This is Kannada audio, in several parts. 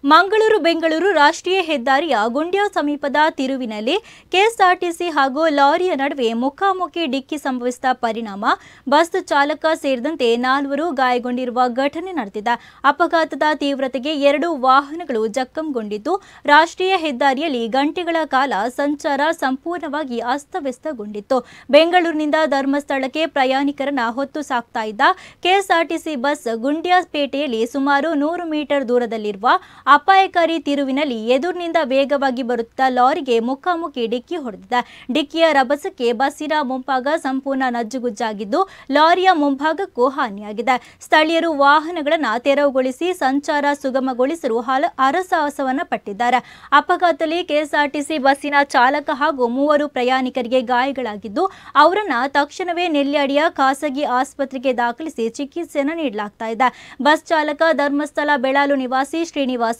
ಮಂಗಳೂರು ಬೆಂಗಳೂರು ರಾಷ್ಟ್ರೀಯ ಹೆದ್ದಾರಿಯ ಗುಂಡ್ಯಾ ಸಮೀಪದ ತಿರುವಿನಲ್ಲಿ ಕೆಎಸ್ಆರ್ಟಿಸಿ ಹಾಗೂ ಲಾರಿಯ ನಡುವೆ ಮುಖಾಮುಖಿ ಡಿಕ್ಕಿ ಸಂಭವಿಸಿದ ಪರಿಣಾಮ ಬಸ್ ಚಾಲಕ ಸೇರಿದಂತೆ 4 ಗಾಯಗೊಂಡಿರುವ ಘಟನೆ ನಡೆದಿದೆ. ಅಪಘಾತದ ತೀವ್ರತೆಗೆ 2 ವಾಹನಗಳು ಜಖಂಗೊಂಡಿದ್ದು, ರಾಷ್ಟ್ರೀಯ ಹೆದ್ದಾರಿಯಲ್ಲಿ ಗಂಟೆಗಳ ಕಾಲ ಸಂಚಾರ ಸಂಪೂರ್ಣವಾಗಿ ಅಸ್ತವ್ಯಸ್ತಗೊಂಡಿತ್ತು. ಬೆಂಗಳೂರಿನಿಂದ ಧರ್ಮಸ್ಥಳಕ್ಕೆ ಪ್ರಯಾಣಿಕರನ್ನ ಹೊತ್ತು ಸಾಗ್ತಾ ಇದ್ದ ಕೆಎಸ್ಆರ್ಟಿಸಿ ಬಸ್ ಗುಂಡ್ಯಾಪೇಟೆಯಲ್ಲಿ ಸುಮಾರು 100 ಮೀಟರ್ ದೂರದಲ್ಲಿರುವ ಅಪಾಯಕಾರಿ ತಿರುವಿನಲ್ಲಿ ಎದುರಿನಿಂದ ವೇಗವಾಗಿ ಬರುತ್ತಾ ಲಾರಿಗೆ ಮುಖಾಮುಖಿ ಡಿಕ್ಕಿ ಹೊಡೆದಿದೆ. ಡಿಕ್ಕಿಯ ರಭಸಕ್ಕೆ ಬಸ್ಸಿನ ಮುಂಭಾಗ ಸಂಪೂರ್ಣ ನಜ್ಜುಗುಜ್ಜಾಗಿದ್ದು, ಲಾರಿಯ ಮುಂಭಾಗಕ್ಕೂ ಹಾನಿಯಾಗಿದೆ. ಸ್ಥಳೀಯರು ವಾಹನಗಳನ್ನು ತೆರವುಗೊಳಿಸಿ ಸಂಚಾರ ಸುಗಮಗೊಳಿಸಲು ಹರಸಾಹಸವನ್ನ ಪಟ್ಟಿದ್ದಾರೆ. ಅಪಘಾತದಲ್ಲಿ ಕೆಎಸ್ಆರ್ಟಿಸಿ ಬಸ್ಸಿನ ಚಾಲಕ ಹಾಗೂ 3 ಪ್ರಯಾಣಿಕರಿಗೆ ಗಾಯಗಳಾಗಿದ್ದು, ಅವರನ್ನ ತಕ್ಷಣವೇ ನೆಲ್ಯಾಡಿಯ ಖಾಸಗಿ ಆಸ್ಪತ್ರೆಗೆ ದಾಖಲಿಸಿ ಚಿಕಿತ್ಸೆಯನ್ನು ನೀಡಲಾಗ್ತಾ ಇದೆ. ಬಸ್ ಚಾಲಕ ಧರ್ಮಸ್ಥಳ ಬೆಳಾಲು ನಿವಾಸಿ ಶ್ರೀನಿವಾಸ,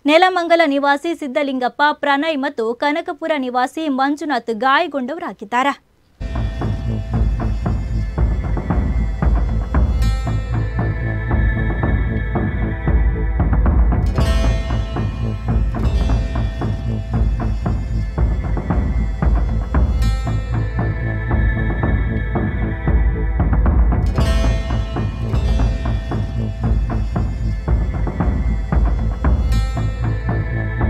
ನೆಲಮಂಗಲ ನಿವಾಸಿ ಸಿದ್ದಲಿಂಗಪ್ಪ, ಪ್ರಣಯ್ ಮತ್ತು ಕನಕಪುರ ನಿವಾಸಿ ಮಂಜುನಾಥ್ ಗಾಯಗೊಂಡವರಾಗಿದ್ದಾರೆ.